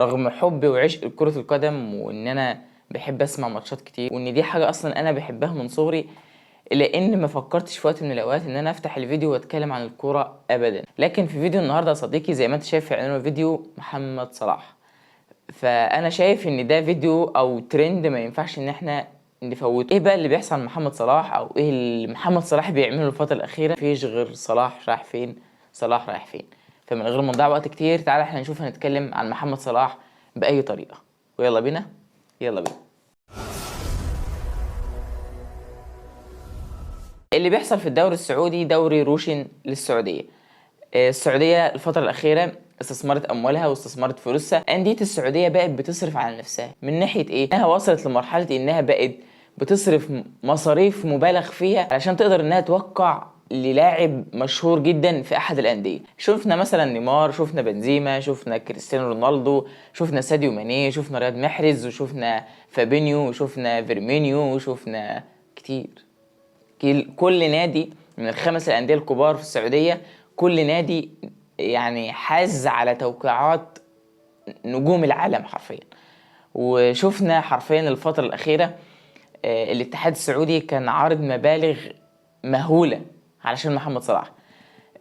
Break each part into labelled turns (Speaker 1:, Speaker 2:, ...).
Speaker 1: رغم حبي وعشق لكرة القدم وان انا بحب اسمع ماتشات كتير وان دي حاجة اصلا انا بحبها من صغري، الا ان ما فكرتش في وقت من الاوقات ان انا افتح الفيديو واتكلم عن الكورة ابدا. لكن في فيديو النهاردة يا صديقي زي ما انت شايف في عنوان الفيديو محمد صلاح، فانا شايف ان ده فيديو او ترند ما ينفعش ان احنا نفوته. ايه بقى اللي بيحصل مع محمد صلاح او ايه اللي محمد صلاح بيعمله الفترة الاخيرة؟ مفيش غير صلاح رايح فين، صلاح رايح فين. فمن غير ما نضيع وقت كتير تعالى احنا نشوف هنتكلم عن محمد صلاح بأي طريقة. ويلا بينا، يلا بينا. اللي بيحصل في الدوري السعودي دوري روشن للسعودية. السعودية الفترة الأخيرة استثمرت أموالها واستثمرت فلوسها. أندية السعودية بقت بتصرف على نفسها من ناحية إيه؟ إنها وصلت لمرحلة إنها بقت بتصرف مصاريف مبالغ فيها علشان تقدر إنها توقع للاعب مشهور جدا في أحد الأندية. شفنا مثلا نيمار، شفنا بنزيما، شفنا كريستيانو رونالدو، شفنا ساديو ماني، شفنا رياض محرز، وشفنا فابينيو، وشفنا فيرمينيو، وشفنا كتير. كل نادي من الخمس الأندية الكبار في السعودية، كل نادي يعني حاز على توقيعات نجوم العالم حرفيا. وشفنا حرفيا الفترة الأخيرة الاتحاد السعودي كان عارض مبالغ مهولة علشان محمد صلاح.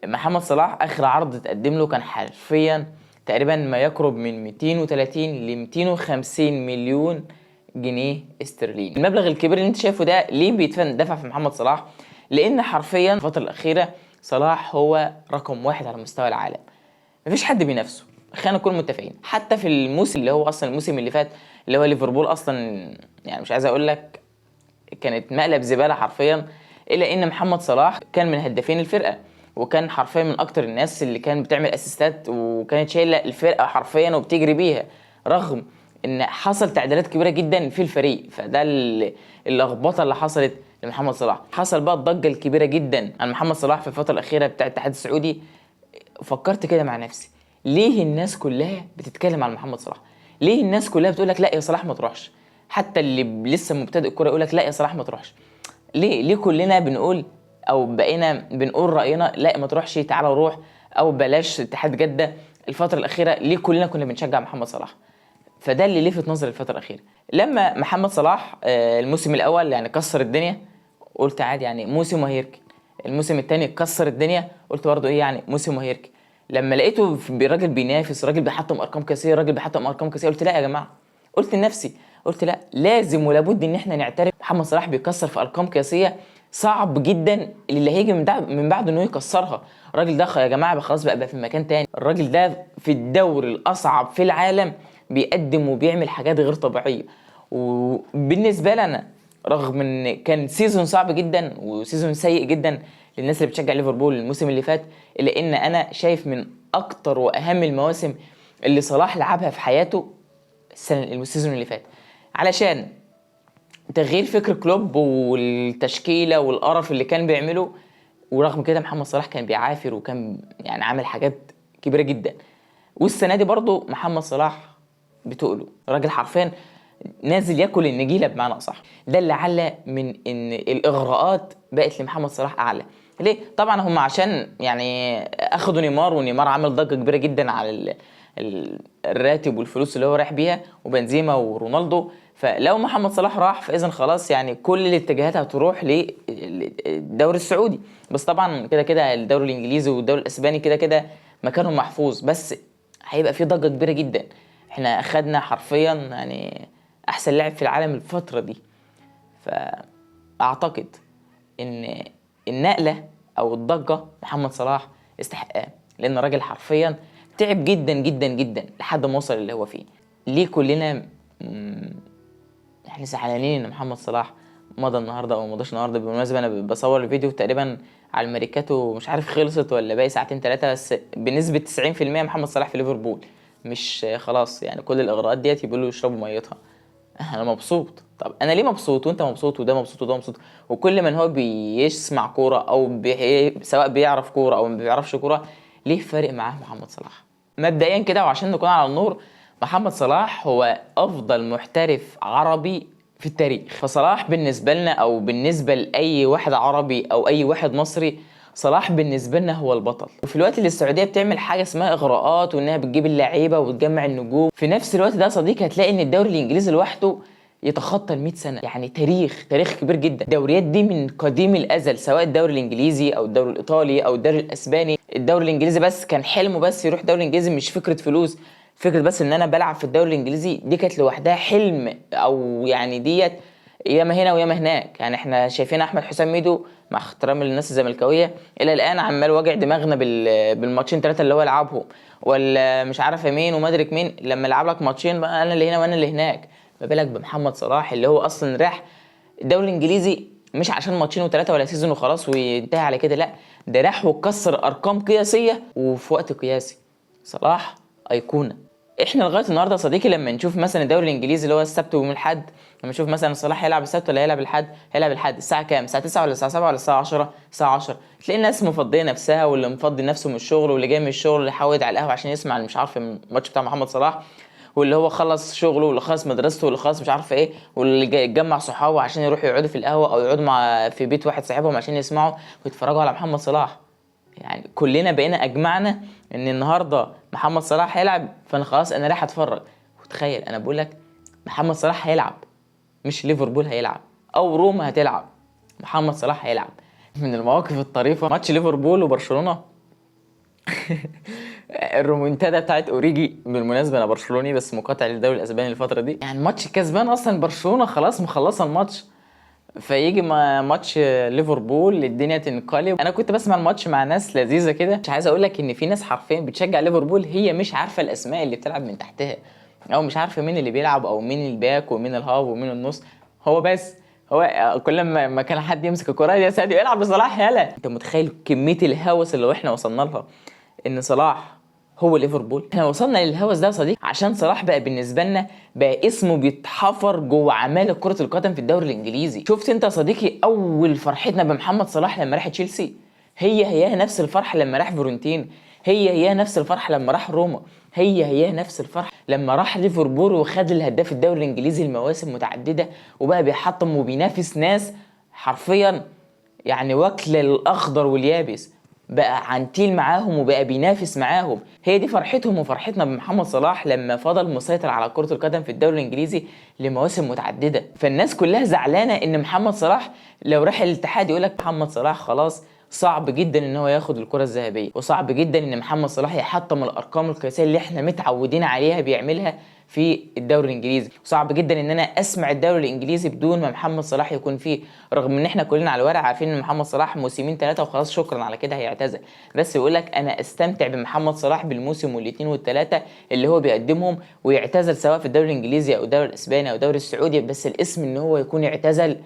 Speaker 1: محمد صلاح آخر عرض اتقدم له كان حرفيا تقريبا ما يقرب من 230 ل 250 مليون جنيه استرليني. المبلغ الكبير اللي انت شايفه ده ليه بيتدفع في محمد صلاح؟ لان حرفيا الفترة الأخيرة صلاح هو رقم واحد على مستوى العالم، مفيش حد بينافسه. خلينا نكون متفقين. حتى في الموسم اللي هو اصلا الموسم اللي فات اللي هو ليفربول اصلا، يعني مش عايز اقول لك كانت مقلب زبالة حرفيا، الا ان محمد صلاح كان من هدافين الفرقة، وكان حرفيا من اكتر الناس اللي كان بتعمل اسيستات وكانت شايله الفرقة حرفيا وبتجري بيها، رغم ان حصل تعديلات كبيرة جدا في الفريق. فده اللخبطة اللي حصلت لمحمد صلاح. حصل بقى الضجة الكبيرة جدا عن محمد صلاح في الفترة الأخيرة بتاع الاتحاد السعودي. فكرت كده مع نفسي، ليه الناس كلها بتتكلم عن محمد صلاح؟ ليه الناس كلها بتقول لك لا يا صلاح ما تروحش؟ حتى اللي لسه مبتدئ الكوره يقول لك لا يا صلاح ما تروحش. ليه كلنا بنقول او بقينا بنقول راينا لا ما تروحش، تعالى روح، او بلاش اتحاد جده؟ الفتره الاخيره ليه كلنا كنا بنشجع محمد صلاح؟ فده اللي لفت نظري الفتره الاخيره لما محمد صلاح الموسم الاول يعني كسر الدنيا، قلت عادي يعني موسم وهيركن. الموسم الثاني كسر الدنيا، قلت برضه ايه يعني موسم وهيركن. لما لقيته راجل بينافس، راجل بيحطم ارقام قياسيه، راجل بيحطم ارقام قياسيه، قلت لا يا جماعه. قلت لنفسي، قلت لا، لازم ولابد ان احنا نعترف محمد صلاح بيكسر في ارقام قياسيه صعب جدا اللي هيجي من بعد انه يكسرها. الراجل ده يا جماعه خلاص بقى في مكان تاني. الراجل ده في الدوري الاصعب في العالم بيقدم وبيعمل حاجات غير طبيعيه. وبالنسبه لنا رغم ان كان سيزون صعب جدا وسيزون سيء جدا للناس اللي بتشجع ليفربول الموسم اللي فات، الا ان انا شايف من اكتر واهم المواسم اللي صلاح لعبها في حياته السيزون اللي فات، علشان تغيير فكر كلوب والتشكيله والقرف اللي كان بيعمله. ورغم كده محمد صلاح كان بيعافر وكان يعني عامل حاجات كبيره جدا. والسنه دي برضه محمد صلاح بتقله راجل حرفيا نازل ياكل النجيله بمعنى اصح. ده اللي علّى من ان الاغراءات بقت لمحمد صلاح اعلى. ليه؟ طبعا هم عشان يعني اخدوا نيمار، ونيمار عمل ضجه كبيره جدا على الراتب والفلوس اللي هو رايح بيها، وبنزيما ورونالدو. فلو محمد صلاح راح فاذا خلاص يعني كل الاتجاهات هتروح للدوري السعودي. بس طبعا كده كده الدوري الانجليزي والدوري الاسباني كده كده مكانهم محفوظ، بس هيبقى في ضجه كبيره جدا. احنا اخدنا حرفيا يعني احسن لاعب في العالم الفتره دي. فاعتقد ان النقله او الضجه محمد صلاح استحقها، لان الراجل حرفيا تعب جدا جدا جدا لحد ما وصل اللي هو فيه. ليه كلنا احنا زعلانين ان محمد صلاح مضى النهارده او مضاش النهارده؟ بالمناسبه انا بصور الفيديو تقريبا على الميركاتو، مش عارف خلصت ولا باقي ساعتين ثلاثه، بس بنسبه 90% محمد صلاح في ليفربول. مش خلاص يعني كل الاغراءات ديت يقولوا يشربوا ميتها. انا مبسوط. طب انا ليه مبسوط وانت مبسوط وده مبسوط وده مبسوط؟ وكل من هو بيسمع كوره او سواء بيعرف كوره او ما بيعرفش كوره، ليه فارق معاه محمد صلاح؟ مبدئيا كده وعشان نكون على النور، محمد صلاح هو افضل محترف عربي في التاريخ. فصلاح بالنسبه لنا او بالنسبه لاي واحد عربي او اي واحد مصري صلاح بالنسبه لنا هو البطل. وفي الوقت اللي السعوديه بتعمل حاجه اسمها اغراءات وانها بتجيب اللعيبه وتجمع النجوم، في نفس الوقت ده يا صديقي هتلاقي ان الدوري الانجليزي لوحده يتخطى ال 100 سنه، يعني تاريخ كبير جدا. الدوريات دي من قديم الازل، سواء الدوري الانجليزي او الدوري الايطالي او الدوري الاسباني. الدوري الانجليزي بس كان حلمه بس يروح الدوري الانجليزي، مش فكره فلوس، فكره بس ان انا بلعب في الدوري الانجليزي، دي كانت لوحدها حلم. او يعني ديت ياما هنا وياما هناك. يعني احنا شايفين احمد حسام ميدو مع احترامي للناس الزملكاويه الى الان عمال واجع دماغنا بالماتشين 3 اللي هو لعبهم، ولا مش عارف مين ومدرك مين لما لعب لك ماتشين بقى انا اللي هنا وانا اللي هناك. ما بالك بمحمد صلاح اللي هو اصلا راح الدوري الانجليزي مش عشان ماتشين وثلاثه ولا سيزون وخلاص وينتهي على كده، لا ده راح وكسر ارقام قياسيه وفي وقت قياسي. صلاح ايقونه. احنا لغايه النهارده يا صديقي لما نشوف مثلا الدوري الانجليزي اللي هو السبت ويوم الاحد، لما نشوف مثلا صلاح هيلعب السبت ولا هيلعب الاحد، هيلعب الاحد الساعه كام؟ الساعه 9 ولا الساعه 7 ولا الساعه 10؟ الساعه 10. تلاقي الناس مفضيه نفسها، واللي مفضي نفسه من الشغل، واللي جاي من الشغل اللي حاود على القهوه عشان يسمع مش عارف الماتش بتاع محمد صلاح، واللي هو خلص شغله، واللي خلص مدرسته، واللي خلص مش عارف ايه، واللي يتجمع صحابه عشان يروحوا يقعدوا في القهوه او يقعدوا في بيت واحد صاحبهم عشان يسمعوا ويتفرجوا على محمد صلاح. يعني كلنا بقينا اجمعنا ان النهارده محمد صلاح هيلعب، فانا خلاص انا رايح اتفرج. وتخيل انا بقول لك محمد صلاح هيلعب، مش ليفربول هيلعب او روما هتلعب، محمد صلاح هيلعب. من المواقف الطريفه ماتش ليفربول وبرشلونه الرومونتادا بتاعت اوريجي. بالمناسبه انا برشلوني بس مقاطع للدوري الاسباني الفتره دي، يعني ماتش كسبان اصلا برشلونه خلاص مخلصه الماتش، فيجي ماتش ليفربول الدنيا تنقلب. انا كنت بسمع الماتش مع ناس لذيذه كده، مش عايز اقول لك ان في ناس حرفيا بتشجع ليفربول هي مش عارفه الاسماء اللي بتلعب من تحتها، او مش عارفه مين اللي بيلعب او مين الباك ومين الهاف ومين النص. هو بس هو كل ما كان حد يمسك الكره يا ساديو العب لصلاح يلا. انت متخيل كميه الهوس اللي احنا وصلنا لها ان صلاح هو ليفربول؟ احنا وصلنا للهوس ده يا صديقي عشان صلاح بقى بالنسبه لنا بقى اسمه بيتحفر جوه عمالة كرة القدم في الدوري الانجليزي. شفت انت يا صديقي اول فرحتنا بمحمد صلاح لما راح تشيلسي؟ هي نفس الفرحه لما راح فيورنتين، هي نفس الفرحه لما راح روما، هي نفس الفرحه لما راح ليفربول وخد الهداف الدوري الانجليزي المواسم متعدده، وبقى بيحطم وبينافس ناس حرفيا يعني واكل الاخضر واليابس، بقى عنتيل معاهم وبقى بينافس معاهم. هي دي فرحتهم وفرحتنا بمحمد صلاح لما فضل مسيطر على كرة القدم في الدوري الانجليزي لمواسم متعددة. فالناس كلها زعلانة ان محمد صلاح لو راح الاتحاد يقولك محمد صلاح خلاص صعب جدا ان هو ياخد الكرة الذهبية، وصعب جدا ان محمد صلاح يحطم الارقام القياسية اللي احنا متعودين عليها بيعملها في الدوري الانجليزي، وصعب جدا ان انا اسمع الدوري الانجليزي بدون ما محمد صلاح يكون فيه. رغم ان احنا كلنا على الورق عارفين ان محمد صلاح موسمين 3 وخلاص شكرا على كده هيعتزل، بس يقول لك انا استمتع بمحمد صلاح بالموسم والاثنين والثلاثه اللي هو بيقدمهم ويعتزل، سواء في الدوري الانجليزي او الدوري الاسباني او الدوري السعودي، بس الاسم ان هو يكون اعتزل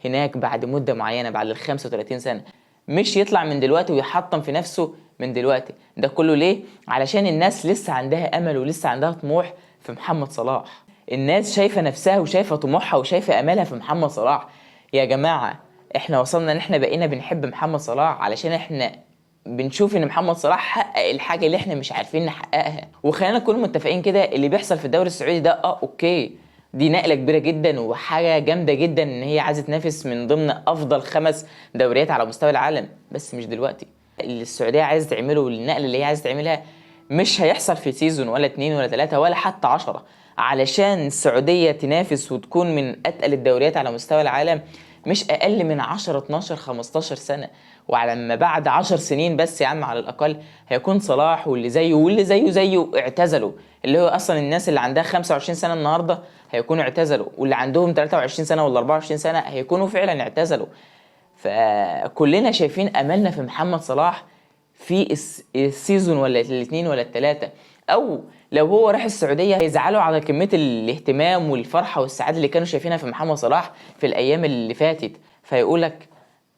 Speaker 1: هناك بعد مده معينه بعد ال 35 سنه، مش يطلع من دلوقتي ويحطم في نفسه من دلوقتي. ده كله ليه؟ علشان الناس لسه عندها امل ولسه عندها طموح في محمد صلاح. الناس شايفه نفسها وشايفه طموحها وشايفه املها في محمد صلاح. يا جماعه احنا وصلنا ان احنا بقينا بنحب محمد صلاح علشان احنا بنشوف ان محمد صلاح حقق الحاجه اللي احنا مش عارفين نحققها. وخلينا نكون متفقين كده اللي بيحصل في الدوري السعودي ده اوكي، دي نقله كبيره جدا وحاجه جامده جدا ان هي عايزه تنافس من ضمن افضل 5 دوريات على مستوى العالم، بس مش دلوقتي. اللي السعوديه عايزه تعمله والنقله اللي هي عايزه تعملها مش هيحصل في سيزون ولا 2 ولا 3 ولا حتى 10. علشان السعوديه تنافس وتكون من اتقل الدوريات على مستوى العالم مش اقل من 10 12 15 سنه. وعلى ما بعد 10 سنين بس يا عم على الاقل هيكون صلاح واللي زيه واللي زيه اعتزلوا، اللي هو اصلا الناس اللي عندها 25 سنه النهارده هيكونوا اعتزلوا، واللي عندهم 23 سنه ولا 24 سنه هيكونوا فعلا اعتزلوا. فكلنا شايفين املنا في محمد صلاح في السيزون ولا الاثنين ولا الثلاثه، او لو هو راح السعوديه هيزعلوا على كميه الاهتمام والفرحه والسعاده اللي كانوا شايفينها في محمد صلاح في الايام اللي فاتت، فيقول لك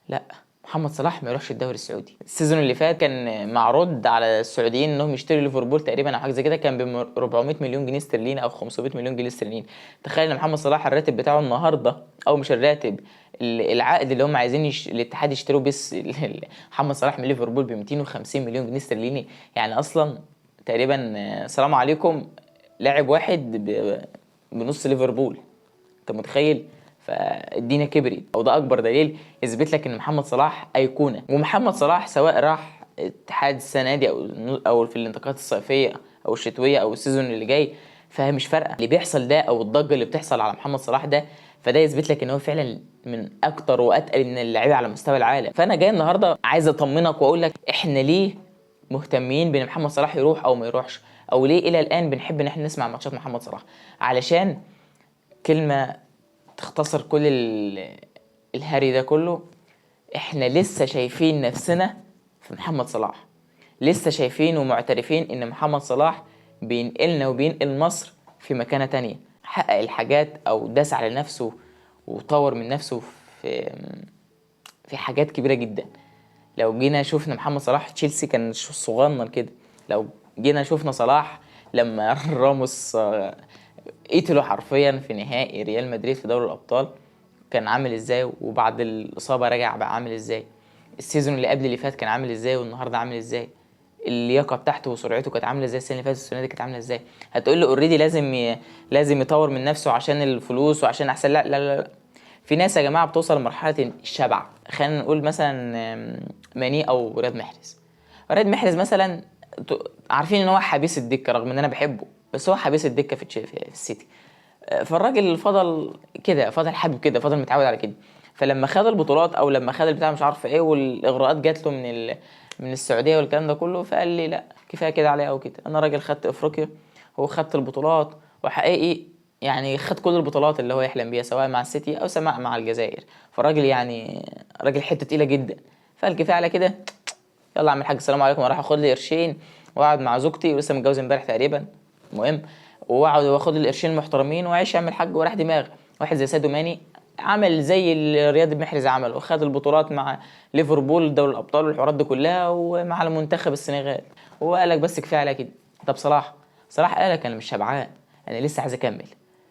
Speaker 1: لا محمد صلاح ما يروحش الدوري السعودي. السيزون اللي فات كان معروض على السعوديين انهم يشتروا ليفربول تقريبا او حاجه زي كده، كان ب 400 مليون جنيه استرليني او 500 مليون جنيه استرليني. تخيل ان محمد صلاح الراتب بتاعه النهارده، او مش الراتب، العقد اللي هم عايزين الاتحاد يشتروا بس محمد صلاح من ليفربول ب 250 مليون جنيه استرليني. يعني اصلا تقريبا سلام عليكم لاعب واحد بنص ليفربول، انت متخيل؟ فالدنيا كبرت، او ده اكبر دليل يثبت لك ان محمد صلاح ايقونه. ومحمد صلاح سواء راح اتحاد السنه دي او في الانتقالات الصيفيه او الشتويه او السيزون اللي جاي، فمش فارقه اللي بيحصل ده او الضجه اللي بتحصل على محمد صلاح ده. فده يثبت لك ان هو فعلا من اكتر واتقل من اللعيبه على مستوى العالم. فانا جاي النهارده عايز اطمنك واقول لك احنا ليه مهتمين بان محمد صلاح يروح او ما يروحش، او ليه الى الان بنحب ان احنا نسمع ماتشات محمد صلاح. علشان كلمه تختصر كل الهري ده كله، احنا لسه شايفين نفسنا في محمد صلاح، لسه شايفين ومعترفين ان محمد صلاح بينقلنا وبينقل مصر في مكانة تانية. حقق الحاجات او داس على نفسه وطور من نفسه في حاجات كبيرة جدا. لو جينا شوفنا محمد صلاح تشيلسي كان صغنن كده، لو جينا شوفنا صلاح لما راموس قتله حرفيا في نهائي ريال مدريد في دوري الابطال كان عامل ازاي، وبعد الاصابه رجع بقى عامل ازاي، السيزون اللي قبل اللي فات كان عامل ازاي والنهارده عامل ازاي، اللياقه بتاعته وسرعته كانت عامله ازاي السنه اللي فاتت السنه دي كانت عامله ازاي. هتقول لي اوريدي لازم يطور من نفسه عشان الفلوس وعشان احسن. لا لا لا, لا. في ناس يا جماعه بتوصل لمرحله الشبع. خلينا نقول مثلا ماني او رياض محرز. رياض محرز مثلا عارفين ان هو حبيس الدكه رغم ان انا بحبه، بس هو حبيس الدكه في السيتي. فالراجل فضل كده، فضل حابب كده، فضل متعود على كده. فلما خد البطولات او لما خد البتاع مش عارف ايه والاغراءات جات له من السعوديه والكلام ده كله، فقال لي لا كفايه كده عليا او كده، انا راجل خدت افريقيا وخدت البطولات وحقيقي يعني خد كل البطولات اللي هو يحلم بيها سواء مع السيتي او سواء مع الجزائر. فالراجل يعني راجل حته تقيله جدا، فقال كفايه على كده، يلا اعمل حاجه السلام عليكم وراح اخد لي قرشين واقعد مع زوجتي ولسه متجوز امبارح تقريبا، المهم، واقعد واخد لي القرشين المحترمين واعيش اعمل حاج وراح دماغ. واحد زي سادو ماني عمل زي اللي رياض محرز عمل وخد البطولات مع ليفربول دوري الابطال والحوارات دي كلها ومع المنتخب السنغال، وقال لك بس كفايه على كده. طب صلاح قال لك انا مش شبعان، انا لسه عايز اكمل،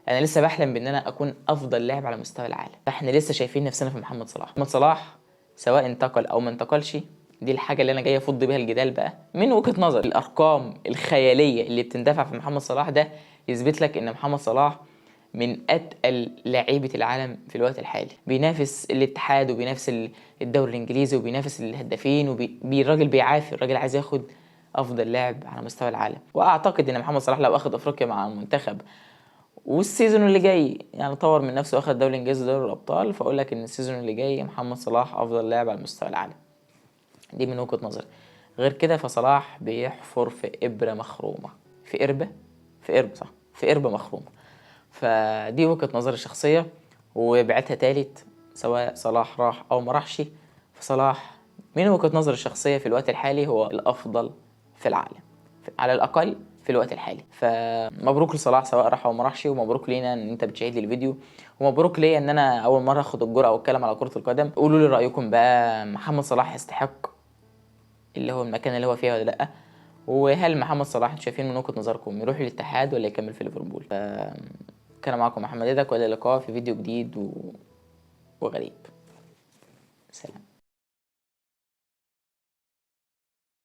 Speaker 1: انا لسه بحلم بان انا اكون افضل لاعب على مستوى العالم. فاحنا لسه شايفين نفسنا في محمد صلاح. محمد صلاح سواء انتقل او ما انتقلش، دي الحاجه اللي انا جاي افض بيها الجدال بقى من وجهه نظري. الارقام الخياليه اللي بتندفع في محمد صلاح ده يثبت لك ان محمد صلاح من اتقل لاعيبه العالم في الوقت الحالي، بينافس الاتحاد وبينافس الدوري الانجليزي وبينافس الهدافين الراجل بيعافر، الراجل عايز ياخد افضل لاعب على مستوى العالم. واعتقد ان محمد صلاح لو اخد افريقيا مع المنتخب والسيزون اللي جاي يعني طور من نفسه واخد دوري الانجليزي ودوري الابطال، فاقول لك ان السيزون اللي جاي محمد صلاح افضل لاعب على مستوى العالم. دي من وجهة نظري. غير كده فصلاح بيحفر في إبرة مخرومة، في قربة مخرومة. فدي وجهة نظري الشخصية وبعتها تالت، سواء صلاح راح أو ما راحش، فصلاح من وجهة نظري الشخصية في الوقت الحالي هو الأفضل في العالم على الأقل في الوقت الحالي. فمبروك لصلاح سواء راح او ما راحش، ومبروك لينا ان انت بتشاهد لي الفيديو، ومبروك ليا ان انا اول مره اخد الجرأه واتكلم على كره القدم. قولوا لي رايكم بقى، محمد صلاح يستحق اللي هو المكان اللي هو فيها ولا لا؟ وهل محمد صلاح انتوا شايفين من وجهة نظركم يروح للاتحاد ولا يكمل في ليفربول؟ كان معكم محمد ايدك، والى اللقاء في فيديو جديد وغريب. سلام.